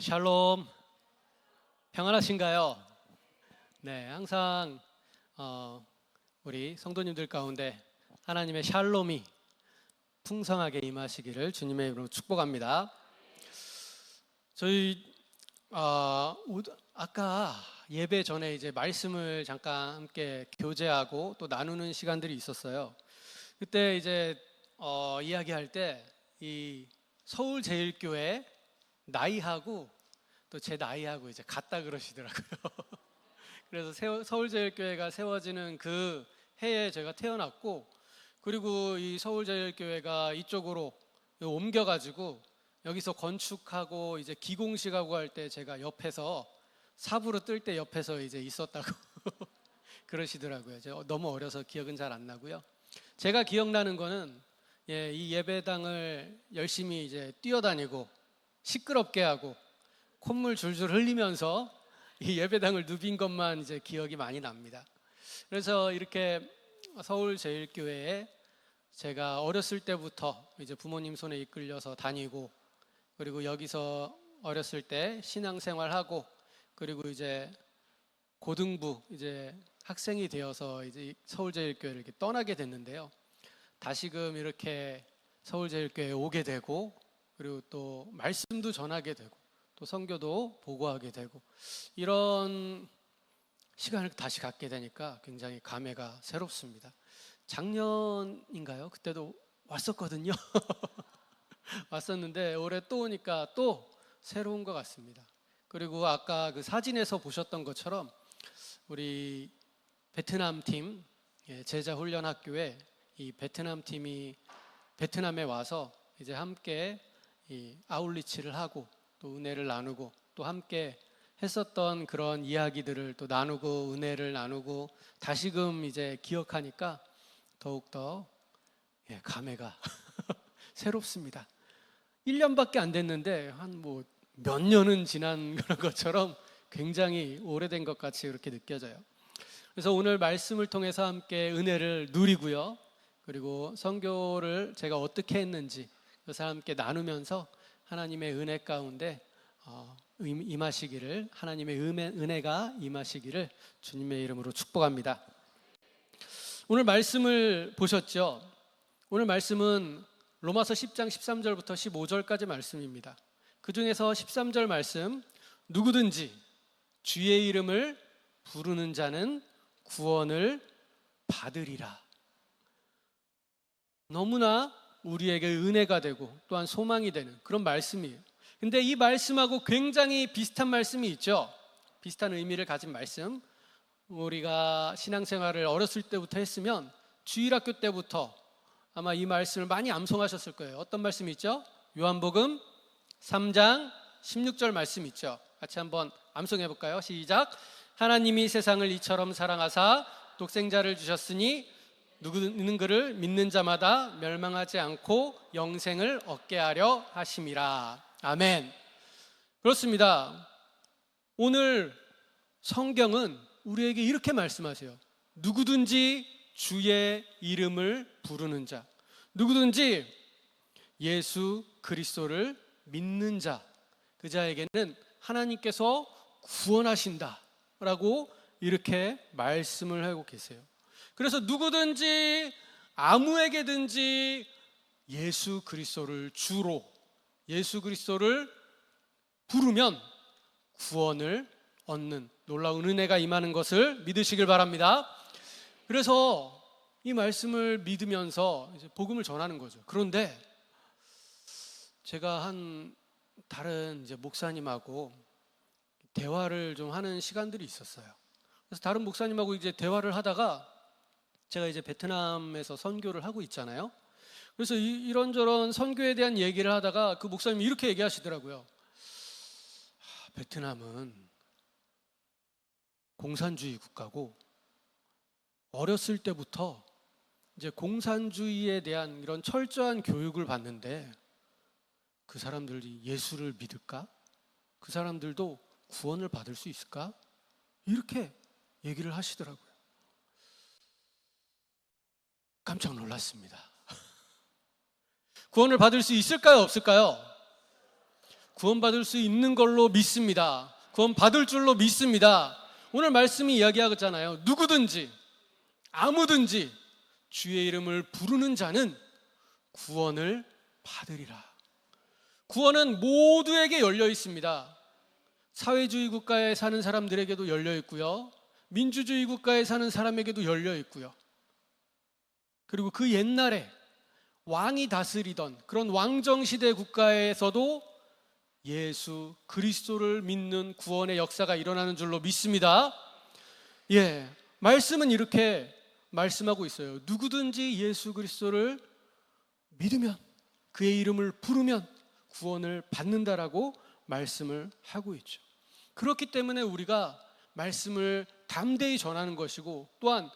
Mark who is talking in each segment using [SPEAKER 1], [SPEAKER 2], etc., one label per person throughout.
[SPEAKER 1] 샬롬, 평안하신가요? 네, 항상 우리 성도님들 가운데 하나님의 샬롬이 풍성하게 임하시기를 주님의 이름으로 축복합니다. 저희 아까 예배 전에 이제 말씀을 잠깐 함께 교제하고 또 나누는 시간들이 있었어요. 그때 이제 이야기할 때 이 서울제일교회 나이하고 또 제 나이하고 이제 같다 그러시더라고요. 그래서 서울제일교회가 세워지는 그 해에 제가 태어났고, 그리고 이 서울제일교회가 이쪽으로 옮겨가지고 여기서 건축하고 이제 기공식하고 할 때 제가 옆에서 사부로 뜰 때 옆에서 이제 있었다고 그러시더라고요. 제가 너무 어려서 기억은 잘 안 나고요. 제가 기억나는 거는 이 예배당을 열심히 이제 뛰어다니고 시끄럽게 하고 콧물 줄줄 흘리면서 이 예배당을 누빈 것만 이제 기억이 많이 납니다. 그래서 이렇게 서울제일교회에 제가 어렸을 때부터 이제 부모님 손에 이끌려서 다니고, 그리고 여기서 어렸을 때 신앙생활하고, 그리고 이제 고등부 이제 학생이 되어서 이제 서울제일교회를 이렇게 떠나게 됐는데요. 다시금 이렇게 서울제일교회에 오게 되고, 그리고 또 말씀도 전하게 되고, 또 선교도 보고하게 되고, 이런 시간을 다시 갖게 되니까 굉장히 감회가 새롭습니다. 작년인가요? 그때도 왔었거든요. 왔었는데 올해 또 오니까 또 새로운 것 같습니다. 그리고 아까 그 사진에서 보셨던 것처럼 우리 베트남 팀, 제자 훈련 학교에 이 베트남 팀이 베트남에 와서 이제 함께 이 아울리치를 하고 또 은혜를 나누고 또 함께 했었던 그런 이야기들을 또 나누고 은혜를 나누고 다시금 이제 기억하니까 더욱더 감회가 새롭습니다. 1년밖에 안 됐는데 한 뭐 몇 년은 지난 그런 것처럼 굉장히 오래된 것 같이 이렇게 느껴져요. 그래서 오늘 말씀을 통해서 함께 은혜를 누리고요. 그리고 선교를 제가 어떻게 했는지 그래서 함께 나누면서 하나님의 은혜 가운데 임하시기를, 하나님의 은혜가 임하시기를 주님의 이름으로 축복합니다. 오늘 말씀을 보셨죠? 오늘 말씀은 로마서 10장 13절부터 15절까지 말씀입니다. 그 중에서 13절 말씀, 누구든지 주의 이름을 부르는 자는 구원을 받으리라. 너무나 우리에게 은혜가 되고 또한 소망이 되는 그런 말씀이에요. 근데 이 말씀하고 굉장히 비슷한 말씀이 있죠. 비슷한 의미를 가진 말씀. 우리가 신앙생활을 어렸을 때부터 했으면 주일학교 때부터 아마 이 말씀을 많이 암송하셨을 거예요. 어떤 말씀이 있죠? 요한복음 3장 16절 말씀 있죠. 같이 한번 암송해 볼까요? 시작. 하나님이 세상을 이처럼 사랑하사 독생자를 주셨으니 누구는 그를 믿는 자마다 멸망하지 않고 영생을 얻게 하려 하심이라. 아멘. 그렇습니다. 오늘 성경은 우리에게 이렇게 말씀하세요. 누구든지 주의 이름을 부르는 자, 누구든지 예수 그리스도를 믿는 자, 그 자에게는 하나님께서 구원하신다 라고 이렇게 말씀을 하고 계세요. 그래서 누구든지 아무에게든지 예수 그리스도를 주로, 예수 그리스도를 부르면 구원을 얻는 놀라운 은혜가 임하는 것을 믿으시길 바랍니다. 그래서 이 말씀을 믿으면서 이제 복음을 전하는 거죠. 그런데 제가 다른 이제 목사님하고 대화를 좀 하는 시간들이 있었어요. 그래서 다른 목사님하고 이제 대화를 하다가 제가 이제 베트남에서 선교를 하고 있잖아요. 그래서 이런저런 선교에 대한 얘기를 하다가 그 목사님이 이렇게 얘기하시더라고요. 베트남은 공산주의 국가고 어렸을 때부터 이제 공산주의에 대한 이런 철저한 교육을 받는데 그 사람들이 예수를 믿을까? 그 사람들도 구원을 받을 수 있을까? 이렇게 얘기를 하시더라고요. 깜짝 놀랐습니다. 구원을 받을 수 있을까요? 없을까요? 구원받을 수 있는 걸로 믿습니다. 구원받을 줄로 믿습니다. 오늘 말씀이 이야기하잖아요. 누구든지 아무든지 주의 이름을 부르는 자는 구원을 받으리라. 구원은 모두에게 열려 있습니다. 사회주의 국가에 사는 사람들에게도 열려 있고요, 민주주의 국가에 사는 사람에게도 열려 있고요, 그리고 그 옛날에 왕이 다스리던 그런 왕정시대 국가에서도 예수 그리스도를 믿는 구원의 역사가 일어나는 줄로 믿습니다. 말씀은 이렇게 말씀하고 있어요. 누구든지 예수 그리스도를 믿으면, 그의 이름을 부르면 구원을 받는다라고 말씀을 하고 있죠. 그렇기 때문에 우리가 말씀을 담대히 전하는 것이고, 또한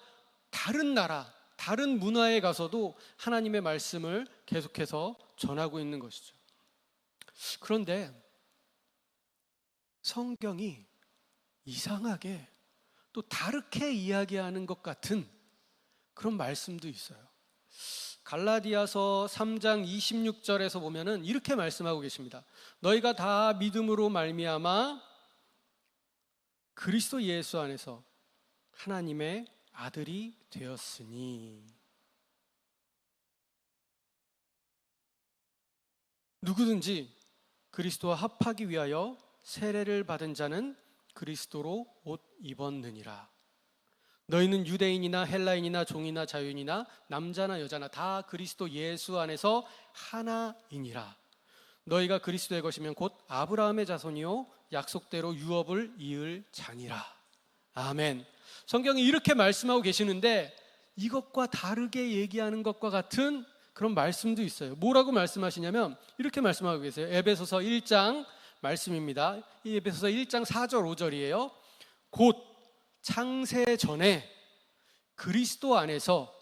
[SPEAKER 1] 다른 나라, 다른 문화에 가서도 하나님의 말씀을 계속해서 전하고 있는 것이죠. 그런데 성경이 이상하게 또 다르게 이야기하는 것 같은 그런 말씀도 있어요. 갈라디아서 3장 26절에서 보면은 이렇게 말씀하고 계십니다. 너희가 다 믿음으로 말미암아 그리스도 예수 안에서 하나님의 아들이 되었으니, 누구든지 그리스도와 합하기 위하여 세례를 받은 자는 그리스도로 옷 입었느니라. 너희는 유대인이나 헬라인이나 종이나 자유인이나 남자나 여자나 다 그리스도 예수 안에서 하나이니라. 너희가 그리스도의 것이면 곧 아브라함의 자손이요 약속대로 유업을 이을 자니라. 아멘. 성경이 이렇게 말씀하고 계시는데, 이것과 다르게 얘기하는 것과 같은 그런 말씀도 있어요. 뭐라고 말씀하시냐면 이렇게 말씀하고 계세요. 에베소서 1장 말씀입니다. 이 에베소서 1장 4절 5절이에요. 곧 창세 전에 그리스도 안에서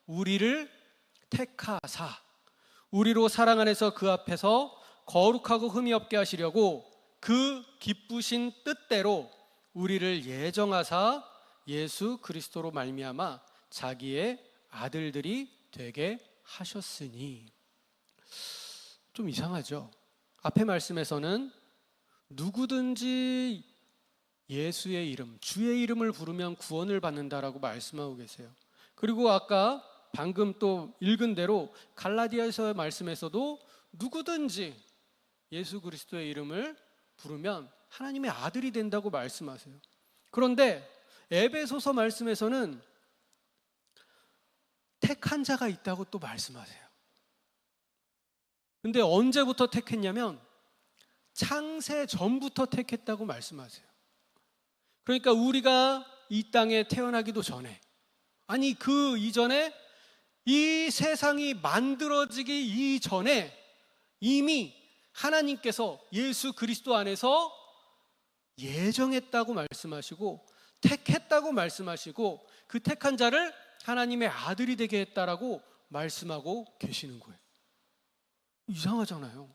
[SPEAKER 1] 우리를 택하사 우리로 사랑 안에서 그 앞에서 거룩하고 흠이 없게 하시려고 그 기쁘신 뜻대로 우리를 예정하사 예수 그리스도로 말미암아 자기의 아들들이 되게 하셨으니. 좀 이상하죠? 앞에 말씀에서는 누구든지 예수의 이름, 주의 이름을 부르면 구원을 받는다라고 말씀하고 계세요. 그리고 아까 방금 또 읽은 대로 갈라디아서의 말씀에서도 누구든지 예수 그리스도의 이름을 부르면 하나님의 아들이 된다고 말씀하세요. 그런데 에베소서 말씀에서는 택한 자가 있다고 또 말씀하세요. 근데 언제부터 택했냐면 창세 전부터 택했다고 말씀하세요. 그러니까 우리가 이 땅에 태어나기도 전에, 아니 그 이전에, 이 세상이 만들어지기 이전에 이미 하나님께서 예수 그리스도 안에서 예정했다고 말씀하시고 택했다고 말씀하시고 그 택한 자를 하나님의 아들이 되게 했다라고 말씀하고 계시는 거예요. 이상하잖아요.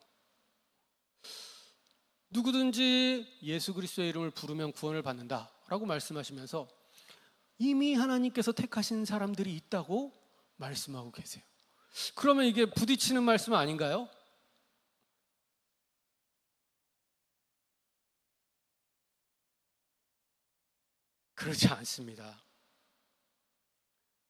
[SPEAKER 1] 누구든지 예수 그리스도의 이름을 부르면 구원을 받는다라고 말씀하시면서 이미 하나님께서 택하신 사람들이 있다고 말씀하고 계세요. 그러면 이게 부딪히는 말씀 아닌가요? 그렇지 않습니다.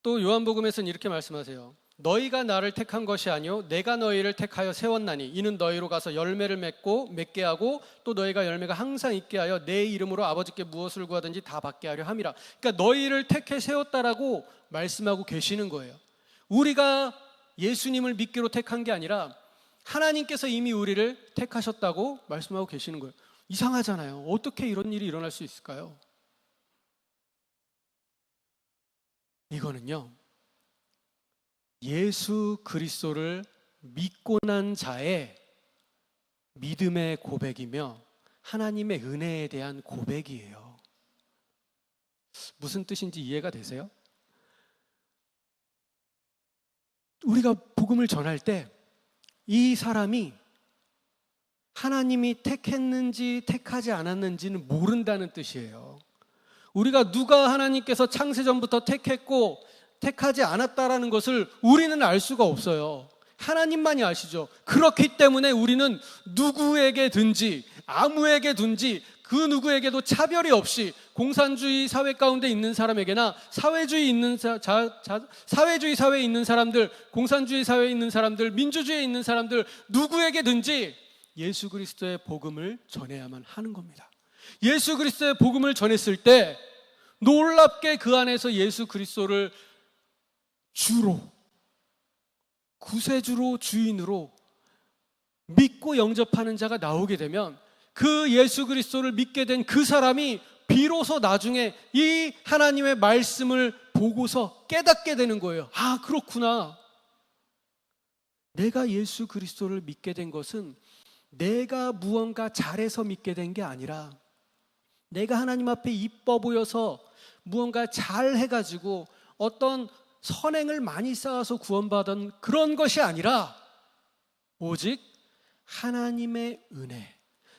[SPEAKER 1] 또 요한복음에서는 이렇게 말씀하세요. 너희가 나를 택한 것이 아니요 내가 너희를 택하여 세웠나니 이는 너희로 가서 열매를 맺게 하고 또 너희가 열매가 항상 있게 하여 내 이름으로 아버지께 무엇을 구하든지 다 받게 하려 함이라. 그러니까 너희를 택해 세웠다라고 말씀하고 계시는 거예요. 우리가 예수님을 믿기로 택한 게 아니라 하나님께서 이미 우리를 택하셨다고 말씀하고 계시는 거예요. 이상하잖아요. 어떻게 이런 일이 일어날 수 있을까요? 이거는요, 예수 그리스도를 믿고 난 자의 믿음의 고백이며 하나님의 은혜에 대한 고백이에요. 무슨 뜻인지 이해가 되세요? 우리가 복음을 전할 때 이 사람이 하나님이 택했는지 택하지 않았는지는 모른다는 뜻이에요. 우리가 누가 하나님께서 창세전부터 택했고 택하지 않았다라는 것을 우리는 알 수가 없어요. 하나님만이 아시죠. 그렇기 때문에 우리는 누구에게든지 아무에게든지 그 누구에게도 차별이 없이 공산주의 사회 가운데 있는 사람에게나 사회주의 사회에 있는 사람들, 공산주의 사회에 있는 사람들, 민주주의에 있는 사람들 누구에게든지 예수 그리스도의 복음을 전해야만 하는 겁니다. 예수 그리스도의 복음을 전했을 때 놀랍게 그 안에서 예수 그리스도를 주로, 구세주로, 주인으로 믿고 영접하는 자가 나오게 되면 그 예수 그리스도를 믿게 된 그 사람이 비로소 나중에 이 하나님의 말씀을 보고서 깨닫게 되는 거예요. 아, 그렇구나. 내가 예수 그리스도를 믿게 된 것은 내가 무언가 잘해서 믿게 된 게 아니라 내가 하나님 앞에 이뻐 보여서 무언가 잘 해가지고 어떤 선행을 많이 쌓아서 구원받은 그런 것이 아니라 오직 하나님의 은혜,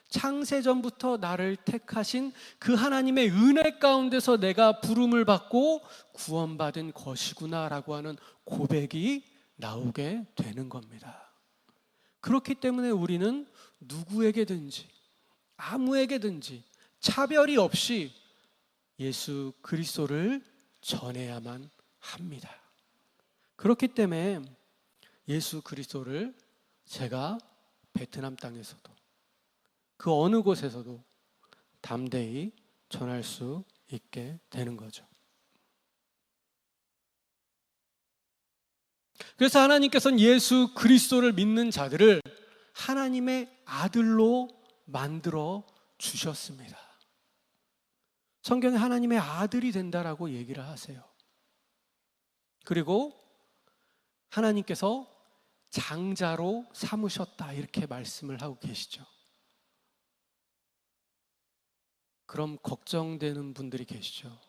[SPEAKER 1] 창세전부터 나를 택하신 그 하나님의 은혜 가운데서 내가 부름을 받고 구원받은 것이구나라고 하는 고백이 나오게 되는 겁니다. 그렇기 때문에 우리는 누구에게든지 아무에게든지 차별이 없이 예수 그리스도를 전해야만 합니다. 그렇기 때문에 예수 그리스도를 제가 베트남 땅에서도 그 어느 곳에서도 담대히 전할 수 있게 되는 거죠. 그래서 하나님께서는 예수 그리스도를 믿는 자들을 하나님의 아들로 만들어 주셨습니다. 성경에 하나님의 아들이 된다라고 얘기를 하세요. 그리고 하나님께서 장자로 삼으셨다 이렇게 말씀을 하고 계시죠. 그럼 걱정되는 분들이 계시죠.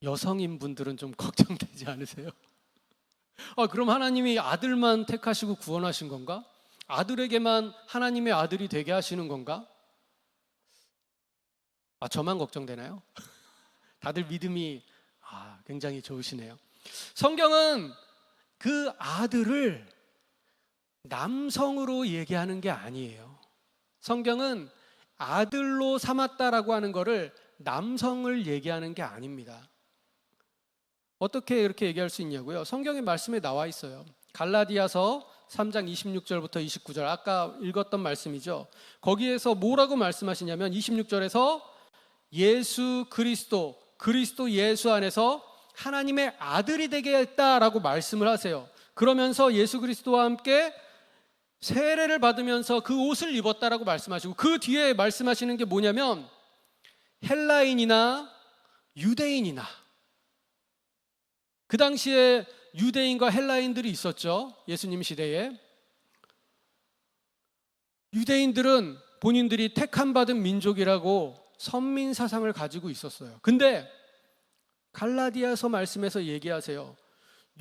[SPEAKER 1] 여성인 분들은 좀 걱정되지 않으세요? 그럼 하나님이 아들만 택하시고 구원하신 건가? 아들에게만 하나님의 아들이 되게 하시는 건가? 저만 걱정되나요? 다들 믿음이 굉장히 좋으시네요. 성경은 그 아들을 남성으로 얘기하는 게 아니에요. 성경은 아들로 삼았다라고 하는 거를 남성을 얘기하는 게 아닙니다. 어떻게 이렇게 얘기할 수 있냐고요? 성경의 말씀에 나와 있어요. 갈라디아서 3장 26절부터 29절, 아까 읽었던 말씀이죠. 거기에서 뭐라고 말씀하시냐면 26절에서 예수 그리스도 예수 안에서 하나님의 아들이 되게 했다라고 말씀을 하세요. 그러면서 예수 그리스도와 함께 세례를 받으면서 그 옷을 입었다라고 말씀하시고, 그 뒤에 말씀하시는 게 뭐냐면 헬라인이나 유대인이나, 그 당시에 유대인과 헬라인들이 있었죠. 예수님 시대에 유대인들은 본인들이 택함 받은 민족이라고 선민 사상을 가지고 있었어요. 근데 갈라디아서 말씀에서 얘기하세요.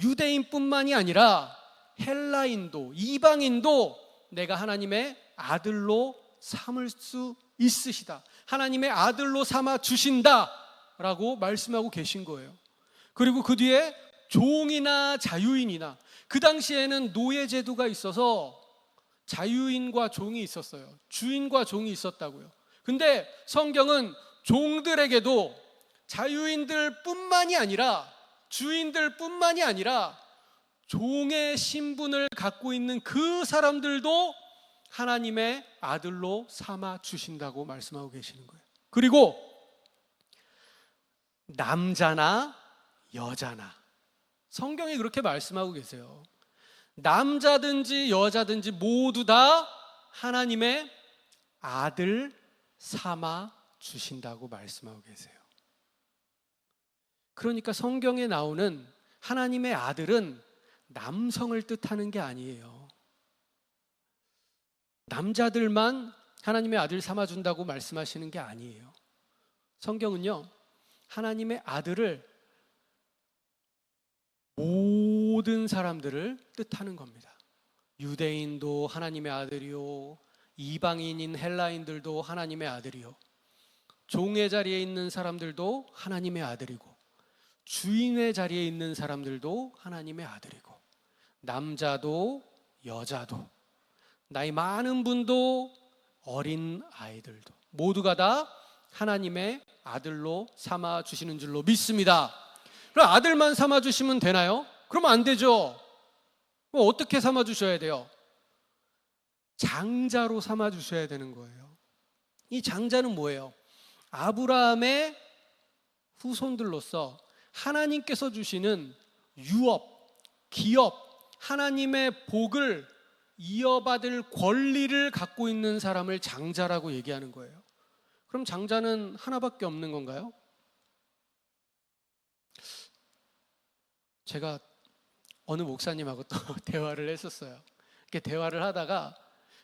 [SPEAKER 1] 유대인뿐만이 아니라 헬라인도, 이방인도 내가 하나님의 아들로 삼을 수 있으시다, 하나님의 아들로 삼아 주신다라고 말씀하고 계신 거예요. 그리고 그 뒤에 종이나 자유인이나, 그 당시에는 노예 제도가 있어서 자유인과 종이 있었어요. 주인과 종이 있었다고요. 근데 성경은 종들에게도 자유인들 뿐만이 아니라, 주인들 뿐만이 아니라 종의 신분을 갖고 있는 그 사람들도 하나님의 아들로 삼아 주신다고 말씀하고 계시는 거예요. 그리고 남자나 여자나, 성경이 그렇게 말씀하고 계세요. 남자든지 여자든지 모두 다 하나님의 아들 삼아 주신다고 말씀하고 계세요. 그러니까 성경에 나오는 하나님의 아들은 남성을 뜻하는 게 아니에요. 남자들만 하나님의 아들 삼아준다고 말씀하시는 게 아니에요. 성경은요, 하나님의 아들을 모든 사람들을 뜻하는 겁니다. 유대인도 하나님의 아들이요, 이방인인 헬라인들도 하나님의 아들이요, 종의 자리에 있는 사람들도 하나님의 아들이고, 주인의 자리에 있는 사람들도 하나님의 아들이고, 남자도 여자도, 나이 많은 분도 어린 아이들도 모두가 다 하나님의 아들로 삼아 주시는 줄로 믿습니다. 그럼 아들만 삼아 주시면 되나요? 그러면 안 되죠. 그럼 어떻게 삼아 주셔야 돼요? 장자로 삼아 주셔야 되는 거예요. 이 장자는 뭐예요? 아브라함의 후손들로서 하나님께서 주시는 유업, 기업, 하나님의 복을 이어받을 권리를 갖고 있는 사람을 장자라고 얘기하는 거예요. 그럼 장자는 하나밖에 없는 건가요? 제가 어느 목사님하고 또 대화를 했었어요. 이렇게 대화를 하다가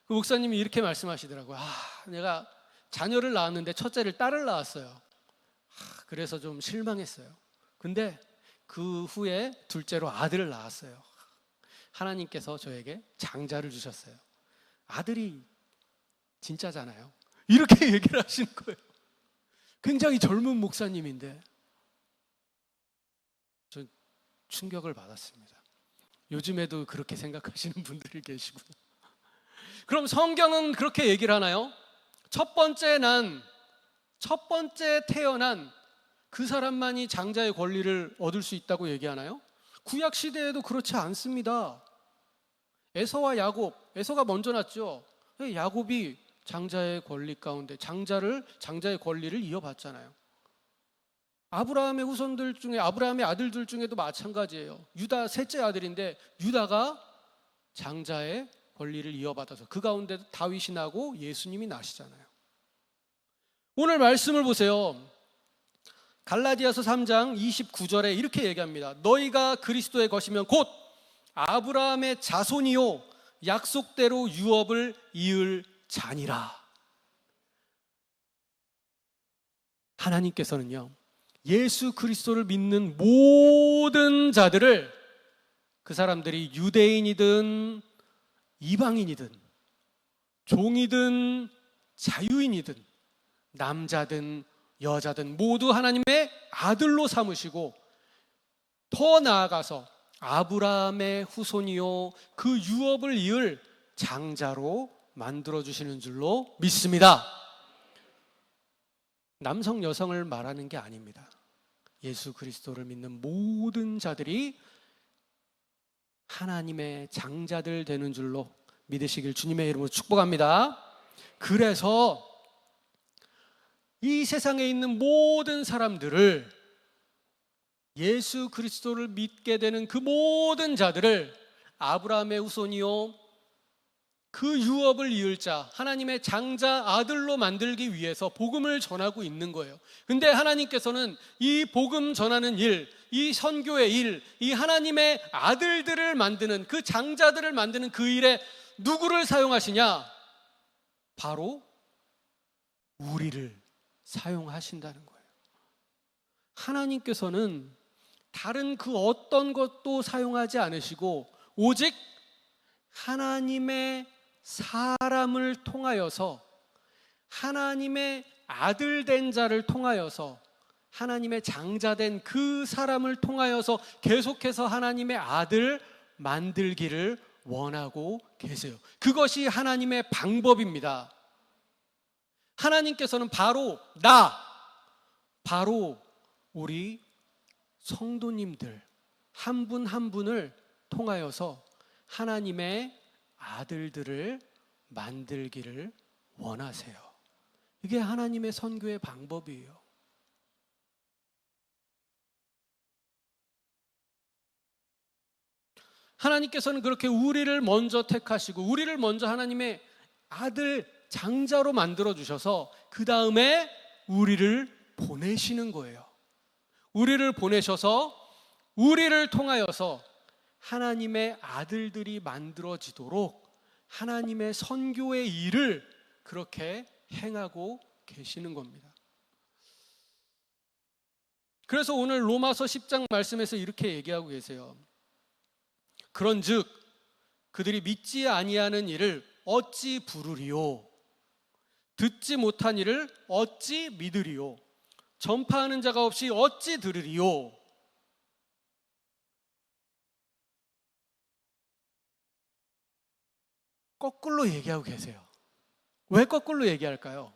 [SPEAKER 1] 그 목사님이 이렇게 말씀하시더라고요. 내가 자녀를 낳았는데 첫째를 딸을 낳았어요. 그래서 좀 실망했어요. 근데 그 후에 둘째로 아들을 낳았어요. 하나님께서 저에게 장자를 주셨어요. 아들이 진짜잖아요. 이렇게 얘기를 하시는 거예요. 굉장히 젊은 목사님인데 전 충격을 받았습니다. 요즘에도 그렇게 생각하시는 분들이 계시구나. 그럼 성경은 그렇게 얘기를 하나요? 첫 번째 태어난 그 사람만이 장자의 권리를 얻을 수 있다고 얘기하나요? 구약 시대에도 그렇지 않습니다. 에서와 야곱, 에서가 먼저 났죠. 야곱이 장자의 권리 가운데 장자의 권리를 이어받잖아요. 아브라함의 후손들 중에, 아브라함의 아들들 중에도 마찬가지예요. 유다 셋째 아들인데 유다가 장자의 권리를 이어받아서 그 가운데 다윗이 나고 예수님이 나시잖아요. 오늘 말씀을 보세요. 갈라디아서 3장 29절에 이렇게 얘기합니다. 너희가 그리스도의 것이면 곧 아브라함의 자손이요 약속대로 유업을 이을 자니라. 하나님께서는요, 예수 그리스도를 믿는 모든 자들을, 그 사람들이 유대인이든 이방인이든 종이든 자유인이든 남자든 여자든 모두 하나님의 아들로 삼으시고, 더 나아가서 아브라함의 후손이요 그 유업을 이을 장자로 만들어주시는 줄로 믿습니다. 남성 여성을 말하는 게 아닙니다. 예수 그리스도를 믿는 모든 자들이 하나님의 장자들 되는 줄로 믿으시길 주님의 이름으로 축복합니다. 그래서 이 세상에 있는 모든 사람들을, 예수 그리스도를 믿게 되는 그 모든 자들을 아브라함의 후손이요 그 유업을 이을 자, 하나님의 장자 아들로 만들기 위해서 복음을 전하고 있는 거예요. 근데 하나님께서는 이 복음 전하는 일, 이 선교의 일, 이 하나님의 아들들을 만드는, 그 장자들을 만드는 그 일에 누구를 사용하시냐? 바로 우리를 사용하신다는 거예요. 하나님께서는 다른 그 어떤 것도 사용하지 않으시고 오직 하나님의 사람을 통하여서, 하나님의 아들 된 자를 통하여서, 하나님의 장자된 그 사람을 통하여서 계속해서 하나님의 아들 만들기를 원하고 계세요. 그것이 하나님의 방법입니다. 하나님께서는 바로 우리 성도님들 한 분 한 분을 통하여서 하나님의 아들들을 만들기를 원하세요. 이게 하나님의 선교의 방법이에요. 하나님께서는 그렇게 우리를 먼저 택하시고 우리를 먼저 하나님의 아들 장자로 만들어 주셔서 그 다음에 우리를 보내시는 거예요. 우리를 보내셔서 우리를 통하여서 하나님의 아들들이 만들어지도록 하나님의 선교의 일을 그렇게 행하고 계시는 겁니다. 그래서 오늘 로마서 10장 말씀에서 이렇게 얘기하고 계세요. 그런즉 그들이 믿지 아니하는 일을 어찌 부르리요? 듣지 못한 일을 어찌 믿으리요? 전파하는 자가 없이 어찌 들으리요? 거꾸로 얘기하고 계세요. 왜 거꾸로 얘기할까요?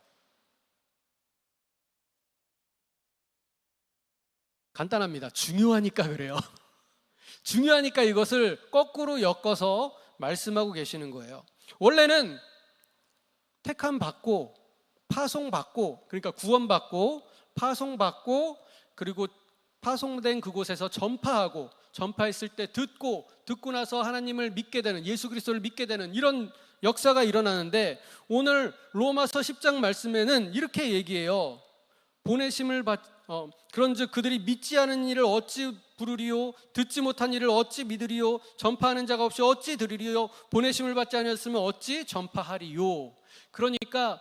[SPEAKER 1] 간단합니다. 중요하니까 그래요. 중요하니까 이것을 거꾸로 엮어서 말씀하고 계시는 거예요. 원래는 택함 받고 파송받고, 그러니까 구원받고 파송받고, 그리고 파송된 그곳에서 전파했을 때 듣고 나서 하나님을 믿게 되는, 예수 그리스도를 믿게 되는 이런 역사가 일어나는데, 오늘 로마서 10장 말씀에는 이렇게 얘기해요. 보내심을 그런즉 그들이 믿지 않은 일을 어찌 부르리요, 듣지 못한 일을 어찌 믿으리요, 전파하는 자가 없이 어찌 들으리요, 보내심을 받지 않았으면 어찌 전파하리요. 그러니까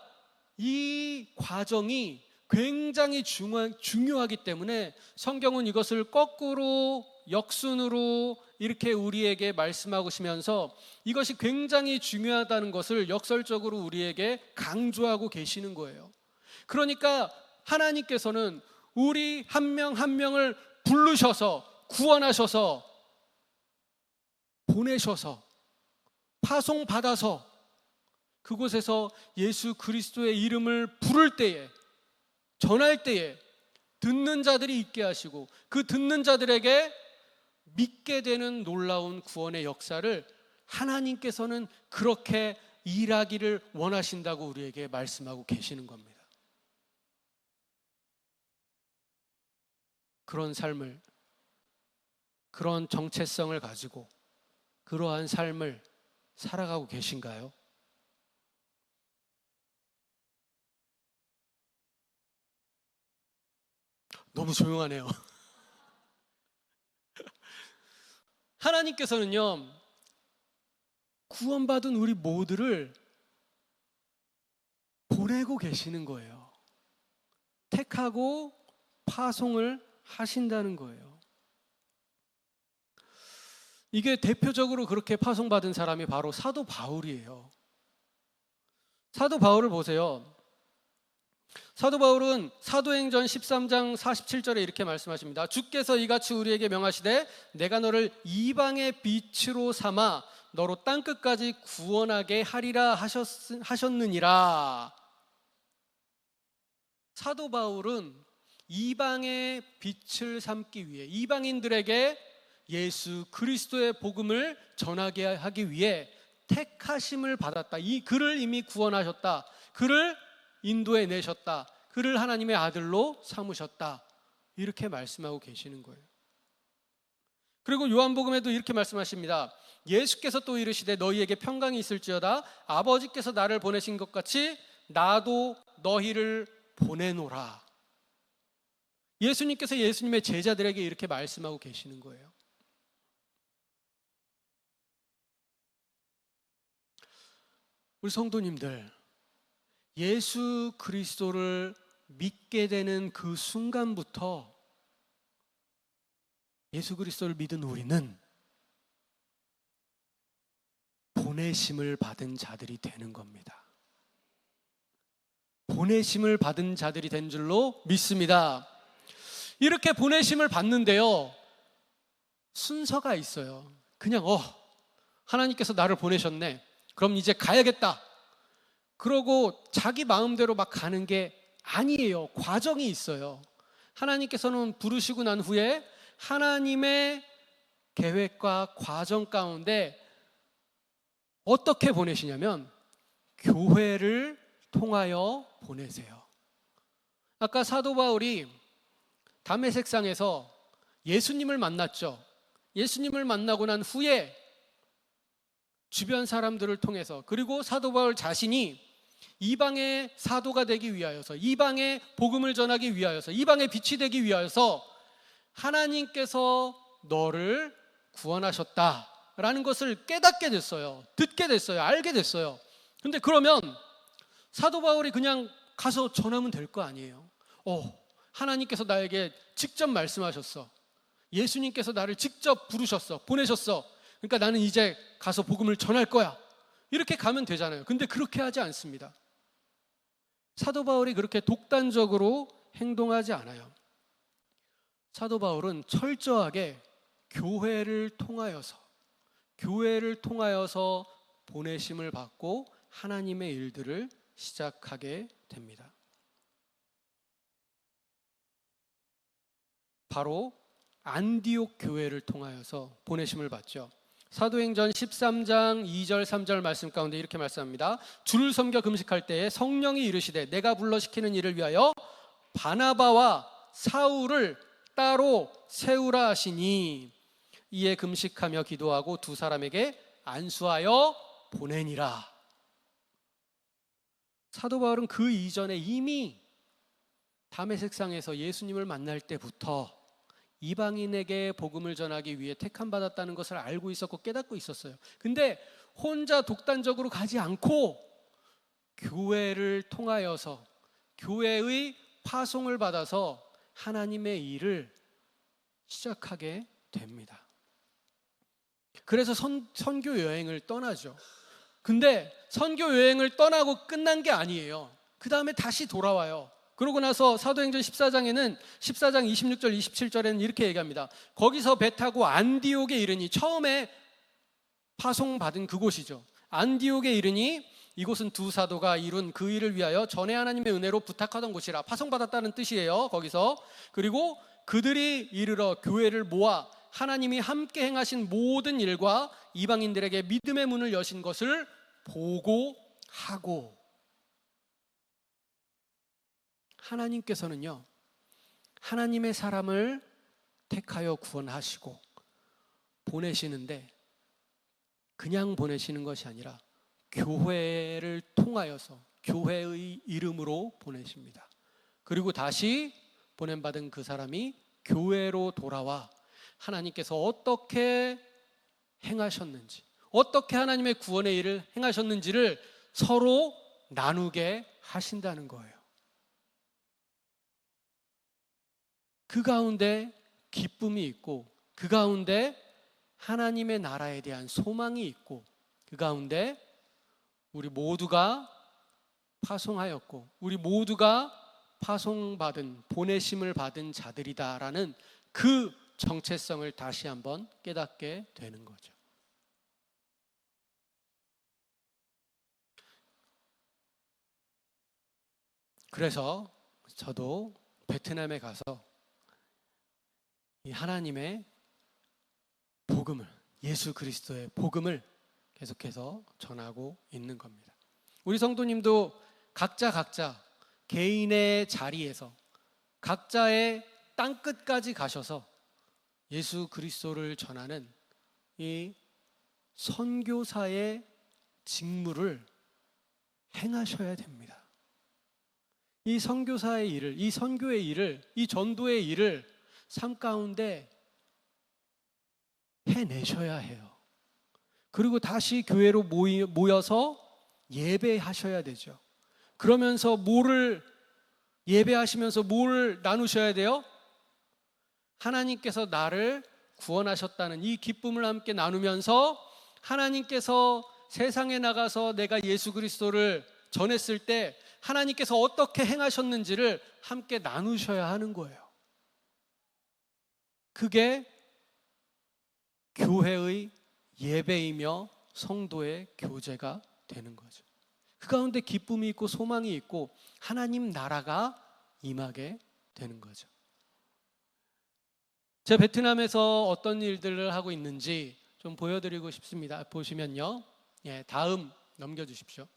[SPEAKER 1] 이 과정이 굉장히 중요하기 때문에 성경은 이것을 거꾸로 역순으로 이렇게 우리에게 말씀하시면서 이것이 굉장히 중요하다는 것을 역설적으로 우리에게 강조하고 계시는 거예요. 그러니까 하나님께서는 우리 한 명 한 명을 부르셔서 구원하셔서 보내셔서 파송받아서 그곳에서 예수 그리스도의 이름을 부를 때에, 전할 때에 듣는 자들이 있게 하시고 그 듣는 자들에게 믿게 되는 놀라운 구원의 역사를 하나님께서는 그렇게 일하기를 원하신다고 우리에게 말씀하고 계시는 겁니다. 그런 삶을, 그런 정체성을 가지고 그러한 삶을 살아가고 계신가요? 너무 조용하네요. 하나님께서는요, 구원받은 우리 모두를 보내고 계시는 거예요. 택하고 파송을 하신다는 거예요. 이게 대표적으로 그렇게 파송받은 사람이 바로 사도 바울이에요. 사도 바울을 보세요. 사도 바울은 사도행전 13장 47절에 이렇게 말씀하십니다. 주께서 이같이 우리에게 명하시되 내가 너를 이방의 빛으로 삼아 너로 땅끝까지 구원하게 하리라 하셨느니라. 사도 바울은 이방의 빛을 삼기 위해, 이방인들에게 예수 그리스도의 복음을 전하게 하기 위해 택하심을 받았다. 이 그를 이미 구원하셨다. 그를 인도해 내셨다. 그를 하나님의 아들로 삼으셨다. 이렇게 말씀하고 계시는 거예요. 그리고 요한복음에도 이렇게 말씀하십니다. 예수께서 또 이르시되 너희에게 평강이 있을지어다. 아버지께서 나를 보내신 것 같이 나도 너희를 보내노라. 예수님께서 예수님의 제자들에게 이렇게 말씀하고 계시는 거예요. 우리 성도님들, 예수 그리스도를 믿게 되는 그 순간부터 예수 그리스도를 믿은 우리는 보내심을 받은 자들이 되는 겁니다. 보내심을 받은 자들이 된 줄로 믿습니다. 이렇게 보내심을 받는데요, 순서가 있어요. 그냥 하나님께서 나를 보내셨네, 그럼 이제 가야겠다, 그러고 자기 마음대로 막 가는 게 아니에요. 과정이 있어요. 하나님께서는 부르시고 난 후에 하나님의 계획과 과정 가운데 어떻게 보내시냐면 교회를 통하여 보내세요. 아까 사도 바울이 다메섹상에서 예수님을 만났죠. 예수님을 만나고 난 후에 주변 사람들을 통해서, 그리고 사도 바울 자신이 이방의 사도가 되기 위하여서, 이방의 복음을 전하기 위하여서, 이방의 빛이 되기 위하여서 하나님께서 너를 구원하셨다라는 것을 깨닫게 됐어요. 듣게 됐어요. 알게 됐어요. 근데 그러면 사도 바울이 그냥 가서 전하면 될 거 아니에요. 하나님께서 나에게 직접 말씀하셨어. 예수님께서 나를 직접 부르셨어. 보내셨어. 그러니까 나는 이제 가서 복음을 전할 거야. 이렇게 가면 되잖아요. 근데 그렇게 하지 않습니다. 사도 바울이 그렇게 독단적으로 행동하지 않아요. 사도 바울은 철저하게 교회를 통하여서 보내심을 받고 하나님의 일들을 시작하게 됩니다. 바로 안디옥 교회를 통하여서 보내심을 받죠. 사도행전 13장 2절 3절 말씀 가운데 이렇게 말씀합니다. 주를 섬겨 금식할 때에 성령이 이르시되 내가 불러 시키는 일을 위하여 바나바와 사울을 따로 세우라 하시니 이에 금식하며 기도하고 두 사람에게 안수하여 보내니라. 사도 바울은 그 이전에 이미 다메섹상에서 예수님을 만날 때부터 이방인에게 복음을 전하기 위해 택함 받았다는 것을 알고 있었고 깨닫고 있었어요. 근데 혼자 독단적으로 가지 않고 교회를 통하여서 교회의 파송을 받아서 하나님의 일을 시작하게 됩니다. 그래서 선교 여행을 떠나죠. 근데 선교 여행을 떠나고 끝난 게 아니에요. 그 다음에 다시 돌아와요. 그러고 나서 사도행전 14장에는 14장 26절 27절에는 이렇게 얘기합니다. 거기서 배 타고 안디옥에 이르니, 처음에 파송받은 그곳이죠. 안디옥에 이르니 이곳은 두 사도가 이룬 그 일을 위하여 전에 하나님의 은혜로 부탁하던 곳이라. 파송받았다는 뜻이에요, 거기서. 그리고 그들이 이르러 교회를 모아 하나님이 함께 행하신 모든 일과 이방인들에게 믿음의 문을 여신 것을 보고하고. 하나님께서는요, 하나님의 사람을 택하여 구원하시고 보내시는데 그냥 보내시는 것이 아니라 교회를 통하여서 교회의 이름으로 보내십니다. 그리고 다시 보냄받은 그 사람이 교회로 돌아와 하나님께서 어떻게 행하셨는지, 어떻게 하나님의 구원의 일을 행하셨는지를 서로 나누게 하신다는 거예요. 그 가운데 기쁨이 있고, 그 가운데 하나님의 나라에 대한 소망이 있고, 그 가운데 우리 모두가 파송하였고 우리 모두가 파송받은, 보내심을 받은 자들이다라는 그 정체성을 다시 한번 깨닫게 되는 거죠. 그래서 저도 베트남에 가서 이 하나님의 복음을, 예수 그리스도의 복음을 계속해서 전하고 있는 겁니다. 우리 성도님도 각자 개인의 자리에서 각자의 땅끝까지 가셔서 예수 그리스도를 전하는 이 선교사의 직무를 행하셔야 됩니다. 이 선교사의 일을, 이 선교의 일을, 이 전도의 일을 삶 가운데 해내셔야 해요. 그리고 다시 교회로 모여서 예배하셔야 되죠. 그러면서 예배하시면서 뭘 나누셔야 돼요? 하나님께서 나를 구원하셨다는 이 기쁨을 함께 나누면서 하나님께서 세상에 나가서 내가 예수 그리스도를 전했을 때 하나님께서 어떻게 행하셨는지를 함께 나누셔야 하는 거예요. 그게 교회의 예배이며 성도의 교제가 되는 거죠. 그 가운데 기쁨이 있고 소망이 있고 하나님 나라가 임하게 되는 거죠. 제가 베트남에서 어떤 일들을 하고 있는지 좀 보여드리고 싶습니다. 보시면요, 다음 넘겨주십시오.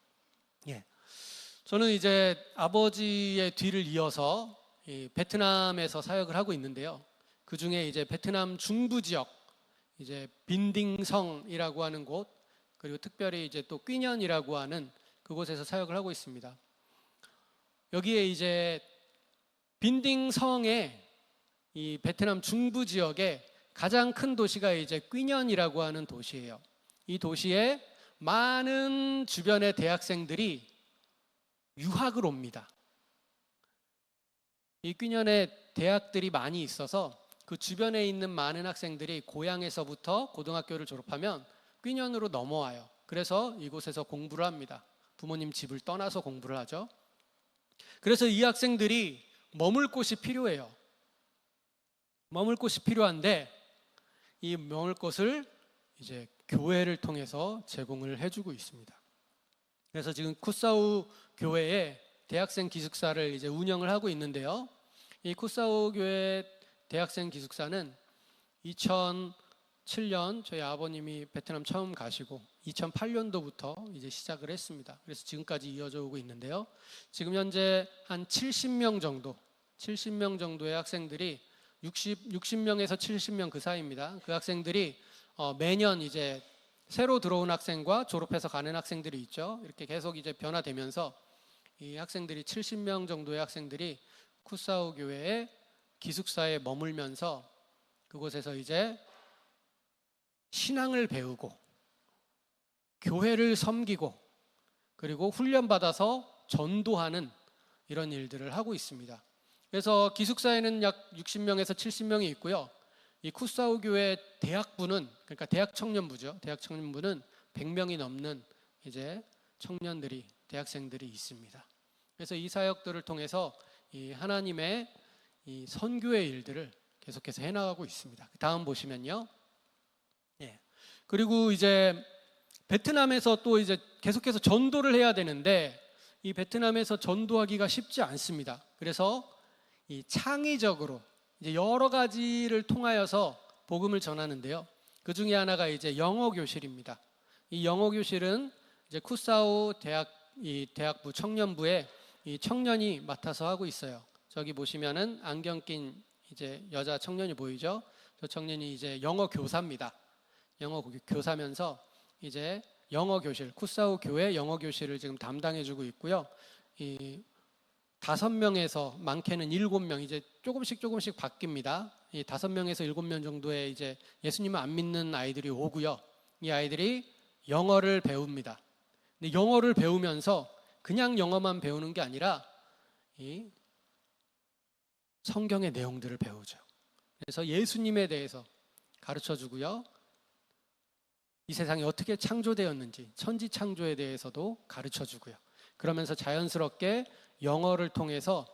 [SPEAKER 1] 저는 이제 아버지의 뒤를 이어서 베트남에서 사역을 하고 있는데요. 그 중에 이제 베트남 중부 지역, 이제 빈딩성이라고 하는 곳, 그리고 특별히 이제 또 뀌년이라고 하는 그곳에서 사역을 하고 있습니다. 여기에 이제 빈딩성의 이 베트남 중부 지역에 가장 큰 도시가 이제 뀌년이라고 하는 도시예요. 이 도시에 많은 주변의 대학생들이 유학을 옵니다. 이 뀌년에 대학들이 많이 있어서 그 주변에 있는 많은 학생들이 고향에서부터 고등학교를 졸업하면 뀌년으로 넘어와요. 그래서 이곳에서 공부를 합니다. 부모님 집을 떠나서 공부를 하죠. 그래서 이 학생들이 머물 곳이 필요해요. 머물 곳이 필요한데 이 머물 곳을 이제 교회를 통해서 제공을 해주고 있습니다. 그래서 지금 쿠사우 교회에 대학생 기숙사를 이제 운영을 하고 있는데요. 이 쿠사우 교회 대학생 기숙사는 2007년 저희 아버님이 베트남 처음 가시고 2008년도부터 이제 시작을 했습니다. 그래서 지금까지 이어져 오고 있는데요. 지금 현재 한 70명 정도의 학생들이 60명에서 70명 그 사이입니다. 그 학생들이 매년 이제 새로 들어온 학생과 졸업해서 가는 학생들이 있죠. 이렇게 계속 이제 변화되면서 이 학생들이 70명 정도의 학생들이 쿠사우 교회의 기숙사에 머물면서 그곳에서 이제 신앙을 배우고 교회를 섬기고 그리고 훈련받아서 전도하는 이런 일들을 하고 있습니다. 그래서 기숙사에는 약 60명에서 70명이 있고요. 이 쿠사우 교회 대학부는, 그러니까 대학 청년부죠. 대학 청년부는 100명이 넘는 이제 청년들이, 대학생들이 있습니다. 그래서 이 사역들을 통해서 이 하나님의 이 선교의 일들을 계속해서 해나가고 있습니다. 다음 보시면요. 예. 그리고 이제 베트남에서 또 이제 계속해서 전도를 해야 되는데 이 베트남에서 전도하기가 쉽지 않습니다. 그래서 이 창의적으로 이제 여러 가지를 통하여서 복음을 전하는데요. 그 중에 하나가 이제 영어 교실입니다. 이 영어 교실은 이제 쿠사우 대학부 청년부에 이 청년이 맡아서 하고 있어요. 저기 보시면은 안경 낀 이제 여자 청년이 보이죠? 저 청년이 이제 영어 교사입니다. 영어 교사면서 이제 영어 교실, 쿠사우 교회 영어 교실을 지금 담당해주고 있고요. 이 5명에서 많게는 7명, 이제 조금씩 바뀝니다. 이 5명에서 7명 정도의 이제 예수님을 안 믿는 아이들이 오고요. 이 아이들이 영어를 배웁니다. 근데 영어를 배우면서 그냥 영어만 배우는 게 아니라 이 성경의 내용들을 배우죠. 그래서 예수님에 대해서 가르쳐 주고요. 이 세상이 어떻게 창조되었는지, 천지 창조에 대해서도 가르쳐 주고요. 그러면서 자연스럽게 영어를 통해서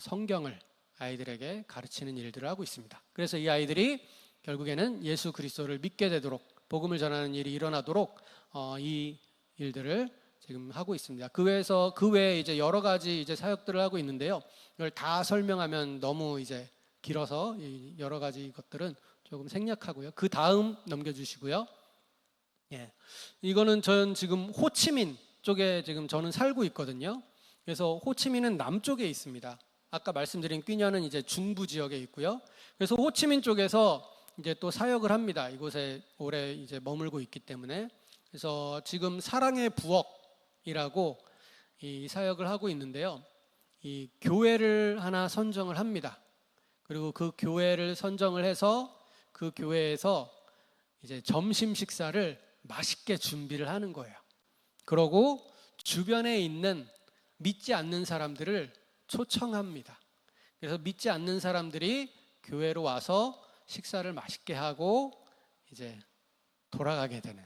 [SPEAKER 1] 성경을 아이들에게 가르치는 일들을 하고 있습니다. 그래서 이 아이들이 결국에는 예수 그리스도를 믿게 되도록 복음을 전하는 일이 일어나도록 이 일들을 지금 하고 있습니다. 그 외에 이제 여러 가지 이제 사역들을 하고 있는데요. 이걸 다 설명하면 너무 이제 길어서 이 여러 가지 것들은 조금 생략하고요. 그 다음 넘겨주시고요. 예, 이거는 저는 지금 호치민 쪽에 지금 저는 살고 있거든요. 그래서 호치민은 남쪽에 있습니다. 아까 말씀드린 뀌냐는 이제 중부 지역에 있고요. 그래서 호치민 쪽에서 이제 또 사역을 합니다. 이곳에 오래 이제 머물고 있기 때문에. 그래서 지금 사랑의 부엌이라고 이 사역을 하고 있는데요. 이 교회를 하나 선정을 합니다. 그리고 그 교회를 선정을 해서 그 교회에서 이제 점심 식사를 맛있게 준비를 하는 거예요. 그러고 주변에 있는 믿지 않는 사람들을 초청합니다. 그래서 믿지 않는 사람들이 교회로 와서 식사를 맛있게 하고 이제 돌아가게 되는